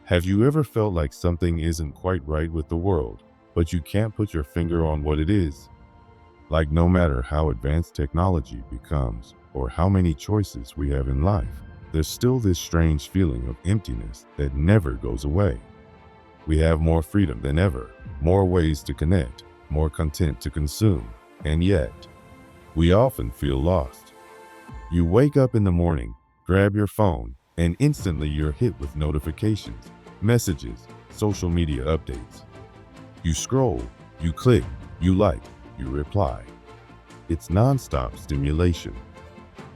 Have you ever felt like something isn't quite right with the world, but you can't put your finger on what it is? Like no matter how advanced technology becomes or how many choices we have in life, there's still this strange feeling of emptiness that never goes away. We have more freedom than ever, more ways to connect, more content to consume, and yet, we often feel lost. You wake up in the morning, grab your phone, and instantly you're hit with notifications, messages, social media updates. You scroll, you click, you like, you reply. It's nonstop stimulation.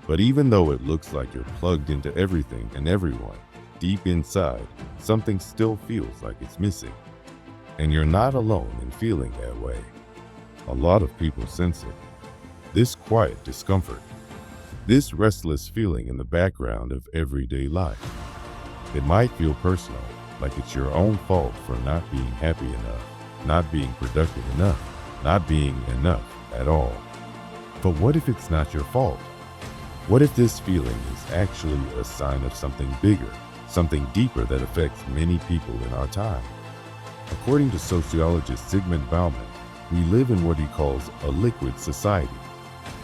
But even though it looks like you're plugged into everything and everyone, deep inside, something still feels like it's missing. And you're not alone in feeling that way. A lot of people sense it. This quiet discomfort, this restless feeling in the background of everyday life. It might feel personal, like it's your own fault for not being happy enough, not being productive enough, not being enough at all. But what if it's not your fault? What if this feeling is actually a sign of something bigger, something deeper that affects many people in our time? According to sociologist Zygmunt Bauman, we live in what he calls a liquid society.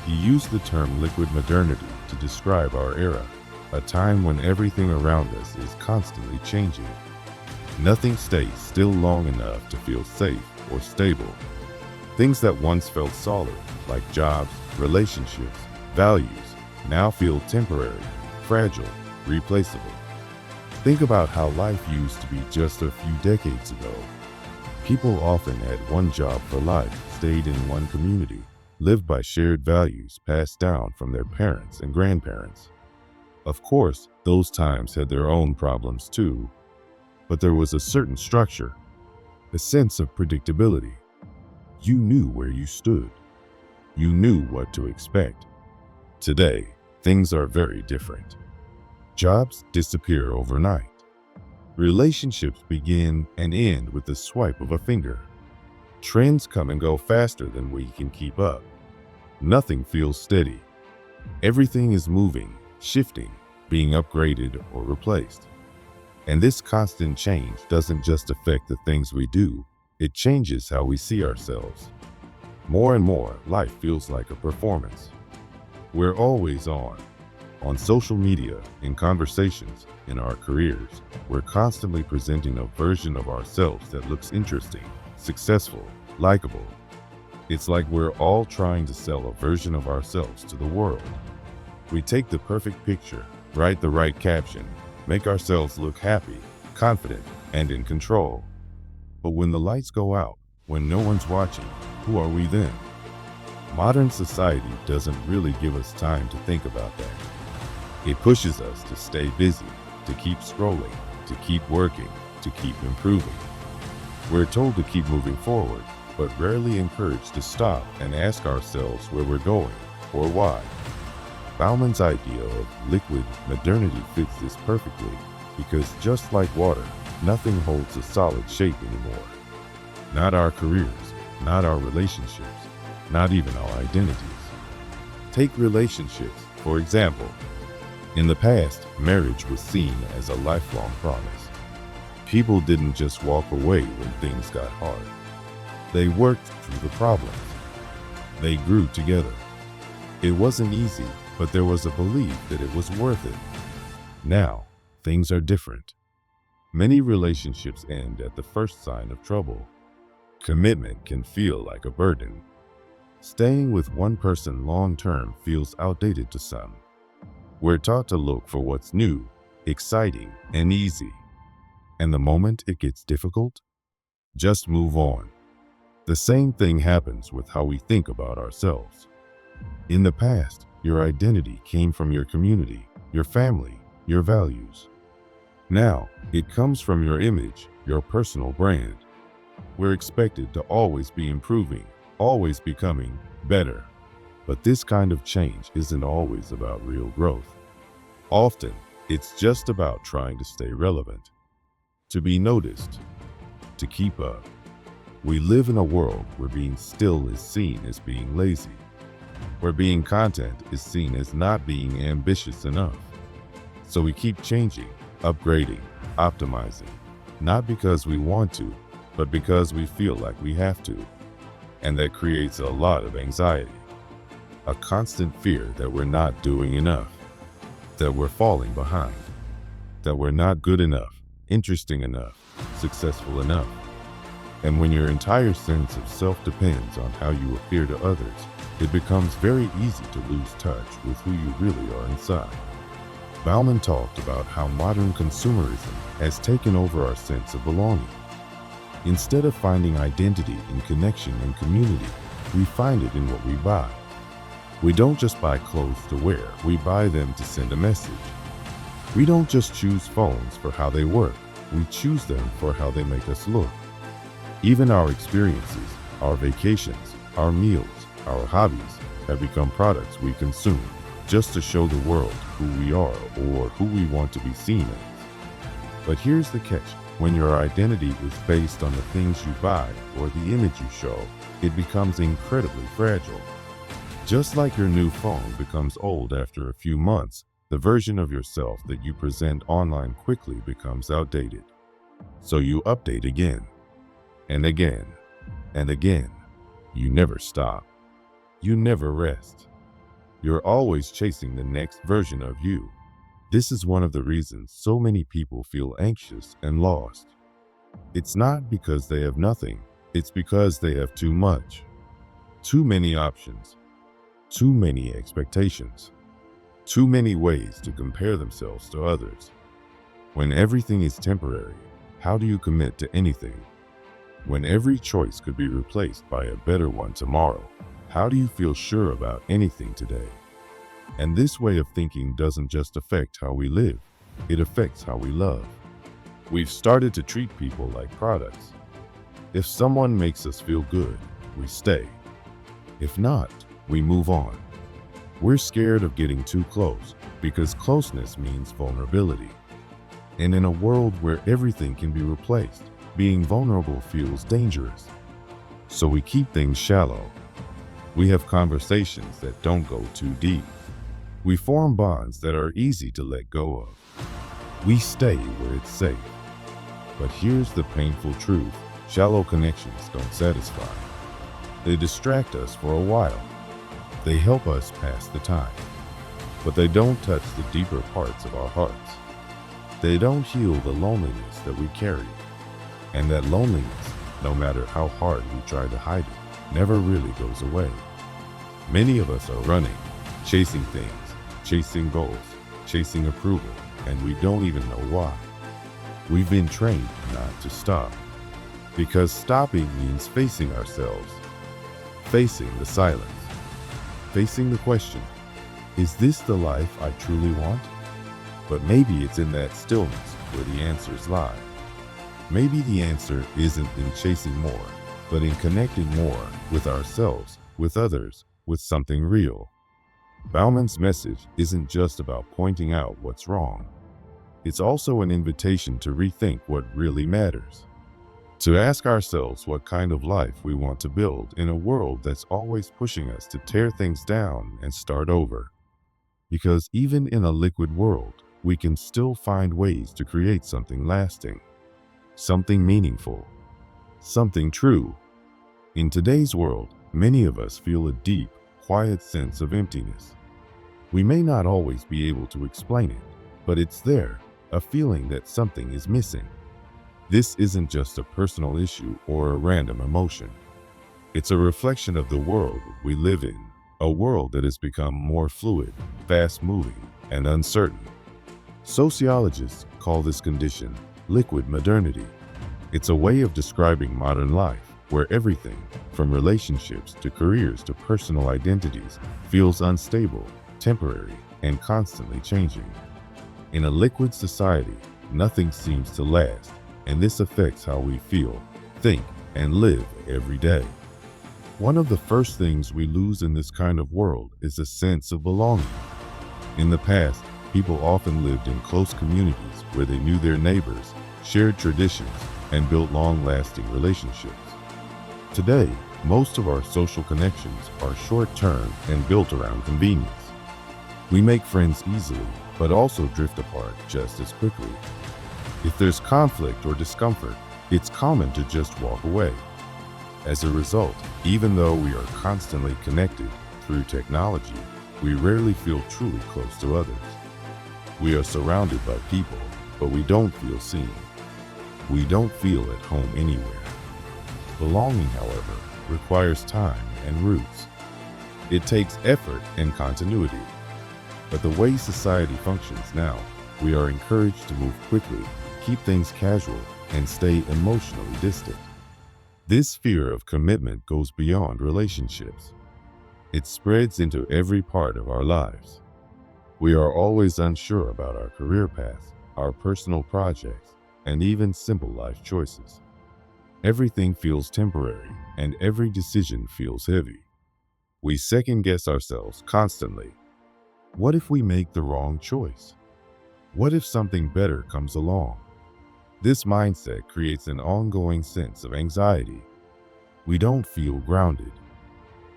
He used the term liquid modernity to describe our era, a time when everything around us is constantly changing. Nothing stays still long enough to feel safe or stable. Things that once felt solid, like jobs, relationships, values, now feel temporary, fragile, replaceable. Think about how life used to be just a few decades ago. People often had one job for life, stayed in one community, lived by shared values passed down from their parents and grandparents. Of course, those times had their own problems too, but there was a certain structure, a sense of predictability. You knew where you stood. You knew what to expect. Today, things are very different. Jobs disappear overnight. Relationships begin and end with the swipe of a finger. Trends come and go faster than we can keep up. Nothing feels steady. Everything is moving, shifting, being upgraded or replaced. And this constant change doesn't just affect the things we do, it changes how we see ourselves. More and more, life feels like a performance. We're always on social media, in conversations, in our careers. We're constantly presenting a version of ourselves that looks interesting, successful, likable. It's like we're all trying to sell a version of ourselves to the world. We take the perfect picture, write the right caption, make ourselves look happy, confident, and in control. But when the lights go out, when no one's watching, who are we then? Modern society doesn't really give us time to think about that. It pushes us to stay busy, to keep scrolling, to keep working, to keep improving. We're told to keep moving forward, but rarely encouraged to stop and ask ourselves where we're going or why. Bauman's idea of liquid modernity fits this perfectly because just like water, nothing holds a solid shape anymore. Not our careers, not our relationships, not even our identities. Take relationships, for example. In the past, marriage was seen as a lifelong promise. People didn't just walk away when things got hard. They worked through the problems. They grew together. It wasn't easy, but there was a belief that it was worth it. Now, things are different. Many relationships end at the first sign of trouble. Commitment can feel like a burden. Staying with one person long-term feels outdated to some. We're taught to look for what's new, exciting, and easy. And the moment it gets difficult, just move on. The same thing happens with how we think about ourselves. In the past, your identity came from your community, your family, your values. Now, it comes from your image, your personal brand. We're expected to always be improving, always becoming better. But this kind of change isn't always about real growth. Often, it's just about trying to stay relevant, to be noticed, to keep up. We live in a world where being still is seen as being lazy, where being content is seen as not being ambitious enough. So we keep changing, upgrading, optimizing, not because we want to, but because we feel like we have to. And that creates a lot of anxiety, a constant fear that we're not doing enough, that we're falling behind, that we're not good enough, interesting enough, successful enough. And when your entire sense of self depends on how you appear to others, it becomes very easy to lose touch with who you really are inside. Bauman talked about how modern consumerism has taken over our sense of belonging. Instead of finding identity in connection and community, we find it in what we buy. We don't just buy clothes to wear, we buy them to send a message. We don't just choose phones for how they work, we choose them for how they make us look. Even our experiences, our vacations, our meals, our hobbies have become products we consume just to show the world who we are or who we want to be seen as. But here's the catch. When your identity is based on the things you buy or the image you show, it becomes incredibly fragile. Just like your new phone becomes old after a few months, the version of yourself that you present online quickly becomes outdated. So you update again, and again, and again. You never stop. You never rest. You're always chasing the next version of you. This is one of the reasons so many people feel anxious and lost. It's not because they have nothing, it's because they have too much. Too many options, too many expectations, too many ways to compare themselves to others. When everything is temporary, how do you commit to anything? When every choice could be replaced by a better one tomorrow, how do you feel sure about anything today? And this way of thinking doesn't just affect how we live, it affects how we love. We've started to treat people like products. If someone makes us feel good, we stay. If not, we move on. We're scared of getting too close because closeness means vulnerability. And in a world where everything can be replaced, being vulnerable feels dangerous. So we keep things shallow. We have conversations that don't go too deep. We form bonds that are easy to let go of. We stay where it's safe. But here's the painful truth. Shallow connections don't satisfy. They distract us for a while. They help us pass the time. But they don't touch the deeper parts of our hearts. They don't heal the loneliness that we carry. And that loneliness, no matter how hard we try to hide it, never really goes away. Many of us are running, chasing things, chasing goals, chasing approval, and we don't even know why. We've been trained not to stop. Because stopping means facing ourselves, facing the silence, facing the question, is this the life I truly want? But maybe it's in that stillness where the answers lie. Maybe the answer isn't in chasing more, but in connecting more with ourselves, with others, with something real. Bauman's message isn't just about pointing out what's wrong. It's also an invitation to rethink what really matters. To ask ourselves what kind of life we want to build in a world that's always pushing us to tear things down and start over. Because even in a liquid world, we can still find ways to create something lasting, something meaningful, something true. In today's world, many of us feel a deep, quiet sense of emptiness. We may not always be able to explain it, but it's there, a feeling that something is missing. This isn't just a personal issue or a random emotion. It's a reflection of the world we live in, a world that has become more fluid, fast-moving, and uncertain. Sociologists call this condition liquid modernity. It's a way of describing modern life where everything, from relationships to careers to personal identities, feels unstable, temporary, and constantly changing. In a liquid society, nothing seems to last, and this affects how we feel, think, and live every day. One of the first things we lose in this kind of world is a sense of belonging. In the past, people often lived in close communities where they knew their neighbors, shared traditions, and built long-lasting relationships. Today, most of our social connections are short-term and built around convenience. We make friends easily, but also drift apart just as quickly. If there's conflict or discomfort, it's common to just walk away. As a result, even though we are constantly connected through technology, we rarely feel truly close to others. We are surrounded by people, but we don't feel seen. We don't feel at home anywhere. Belonging, however, requires time and roots. It takes effort and continuity. But the way society functions now, we are encouraged to move quickly, keep things casual, and stay emotionally distant. This fear of commitment goes beyond relationships. It spreads into every part of our lives. We are always unsure about our career path, our personal projects, and even simple life choices. Everything feels temporary, and every decision feels heavy. We second-guess ourselves constantly. What if we make the wrong choice? What if something better comes along? This mindset creates an ongoing sense of anxiety. We don't feel grounded.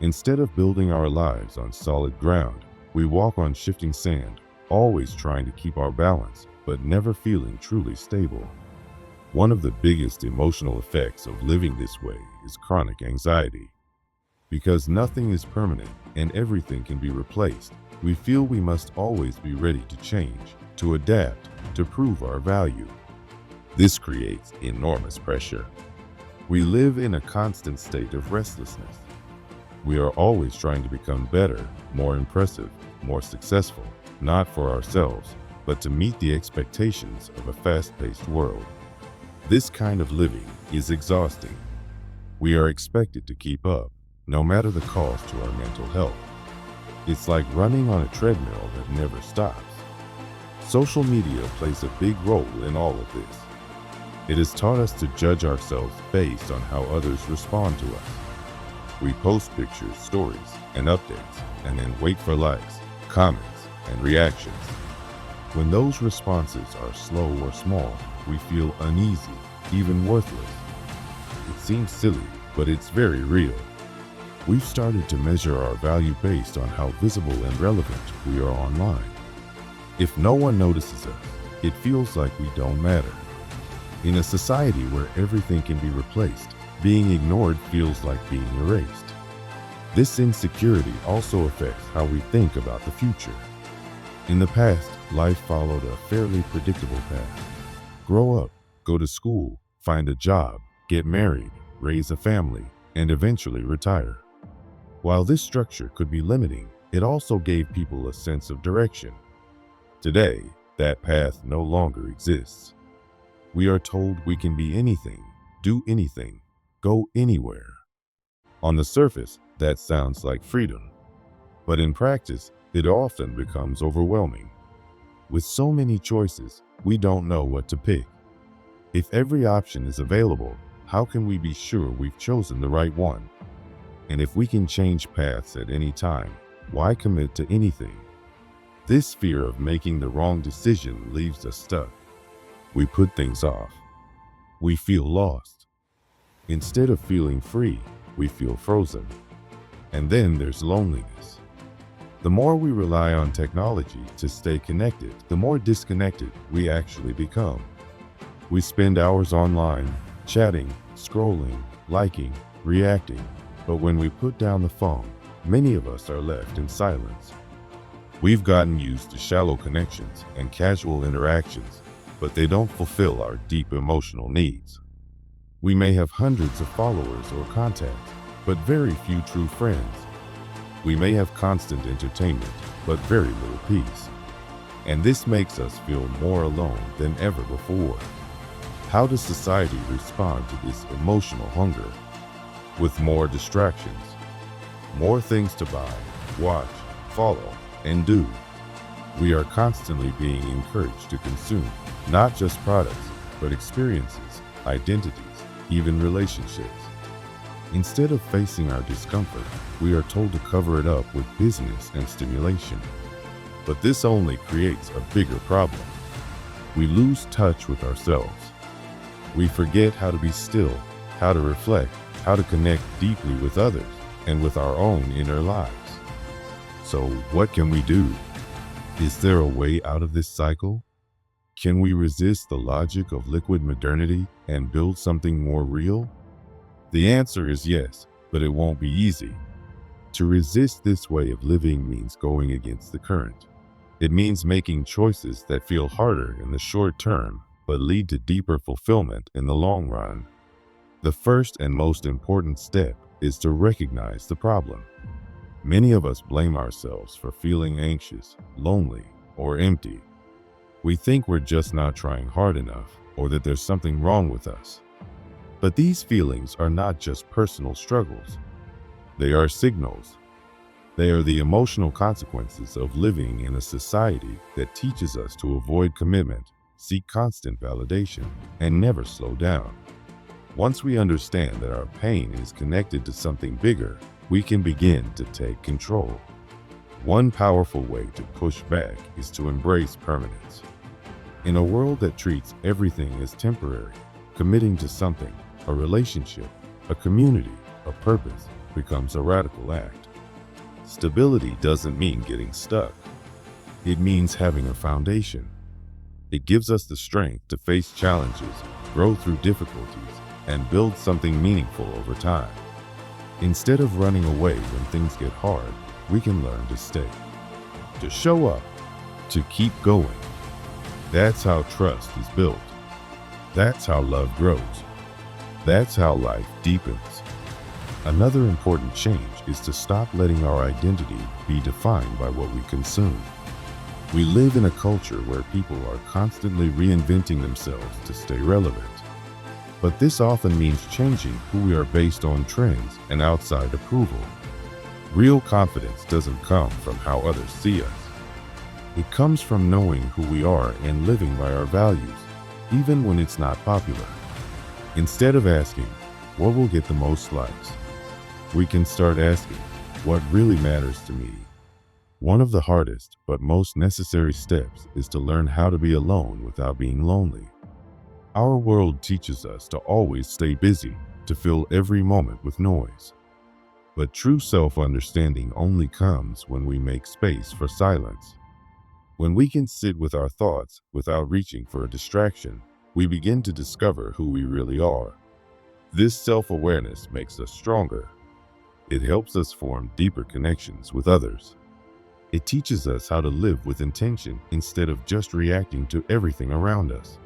Instead of building our lives on solid ground, we walk on shifting sand, always trying to keep our balance, but never feeling truly stable. One of the biggest emotional effects of living this way is chronic anxiety. Because nothing is permanent and everything can be replaced, we feel we must always be ready to change, to adapt, to prove our value. This creates enormous pressure. We live in a constant state of restlessness. We are always trying to become better, more impressive, more successful, not for ourselves, but to meet the expectations of a fast-paced world. This kind of living is exhausting. We are expected to keep up, no matter the cost to our mental health. It's like running on a treadmill that never stops. Social media plays a big role in all of this. It has taught us to judge ourselves based on how others respond to us. We post pictures, stories, and updates, and then wait for likes, comments, and reactions. When those responses are slow or small, we feel uneasy, even worthless. It seems silly, but it's very real. We've started to measure our value based on how visible and relevant we are online. If no one notices us, it feels like we don't matter. In a society where everything can be replaced, being ignored feels like being erased. This insecurity also affects how we think about the future. In the past, life followed a fairly predictable path. Grow up, go to school, find a job, get married, raise a family, and eventually retire. While this structure could be limiting, it also gave people a sense of direction. Today, that path no longer exists. We are told we can be anything, do anything, go anywhere. On the surface, that sounds like freedom, but in practice, it often becomes overwhelming. With so many choices, we don't know what to pick. If every option is available, how can we be sure we've chosen the right one? And if we can change paths at any time, why commit to anything? This fear of making the wrong decision leaves us stuck. We put things off. We feel lost. Instead of feeling free, we feel frozen. And then there's loneliness. The more we rely on technology to stay connected, the more disconnected we actually become. We spend hours online, chatting, scrolling, liking, reacting, but when we put down the phone, many of us are left in silence. We've gotten used to shallow connections and casual interactions, but they don't fulfill our deep emotional needs. We may have hundreds of followers or contacts, but very few true friends. We may have constant entertainment, but very little peace. And this makes us feel more alone than ever before. How does society respond to this emotional hunger? With more distractions, more things to buy, watch, follow, and do. We are constantly being encouraged to consume not just products, but experiences, identities, even relationships. Instead of facing our discomfort, we are told to cover it up with business and stimulation. But this only creates a bigger problem. We lose touch with ourselves. We forget how to be still, how to reflect, how to connect deeply with others and with our own inner lives. So what can we do? Is there a way out of this cycle? Can we resist the logic of liquid modernity and build something more real? The answer is yes, but it won't be easy. To resist this way of living means going against the current. It means making choices that feel harder in the short term, but lead to deeper fulfillment in the long run. The first and most important step is to recognize the problem. Many of us blame ourselves for feeling anxious, lonely, or empty. We think we're just not trying hard enough, or that there's something wrong with us. But these feelings are not just personal struggles. They are signals. They are the emotional consequences of living in a society that teaches us to avoid commitment, seek constant validation, and never slow down. Once we understand that our pain is connected to something bigger, we can begin to take control. One powerful way to push back is to embrace permanence. In a world that treats everything as temporary, committing to something, a relationship, a community, a purpose, becomes a radical act. Stability doesn't mean getting stuck. It means having a foundation. It gives us the strength to face challenges, grow through difficulties, and build something meaningful over time. Instead of running away when things get hard, we can learn to stay, to show up, to keep going. That's how trust is built. That's how love grows. That's how life deepens. Another important change is to stop letting our identity be defined by what we consume. We live in a culture where people are constantly reinventing themselves to stay relevant. But this often means changing who we are based on trends and outside approval. Real confidence doesn't come from how others see us. It comes from knowing who we are and living by our values, even when it's not popular. Instead of asking, what will get the most likes, we can start asking, what really matters to me? One of the hardest but most necessary steps is to learn how to be alone without being lonely. Our world teaches us to always stay busy, to fill every moment with noise. But true self-understanding only comes when we make space for silence. When we can sit with our thoughts without reaching for a distraction, we begin to discover who we really are. This self-awareness makes us stronger. It helps us form deeper connections with others. It teaches us how to live with intention instead of just reacting to everything around us.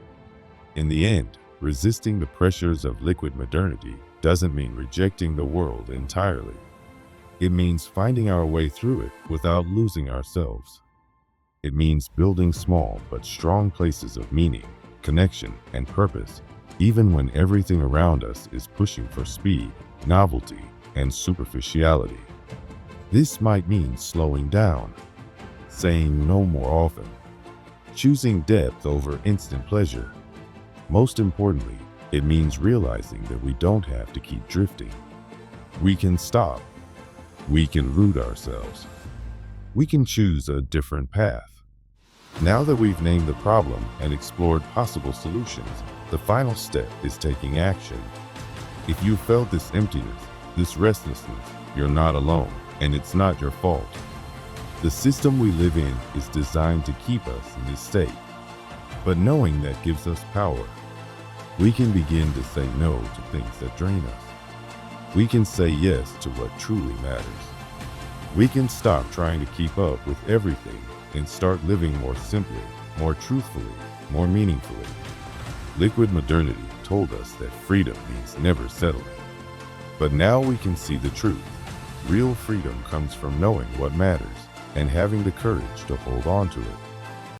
In the end, resisting the pressures of liquid modernity doesn't mean rejecting the world entirely. It means finding our way through it without losing ourselves. It means building small but strong places of meaning, connection, and purpose, even when everything around us is pushing for speed, novelty, and superficiality. This might mean slowing down, saying no more often, choosing depth over instant pleasure. Most importantly, it means realizing that we don't have to keep drifting. We can stop. We can root ourselves. We can choose a different path. Now that we've named the problem and explored possible solutions, the final step is taking action. If you felt this emptiness, this restlessness, you're not alone, and it's not your fault. The system we live in is designed to keep us in this state, but knowing that gives us power. We can begin to say no to things that drain us. We can say yes to what truly matters. We can stop trying to keep up with everything and start living more simply, more truthfully, more meaningfully. Liquid modernity told us that freedom means never settling. But now we can see the truth. Real freedom comes from knowing what matters and having the courage to hold on to it.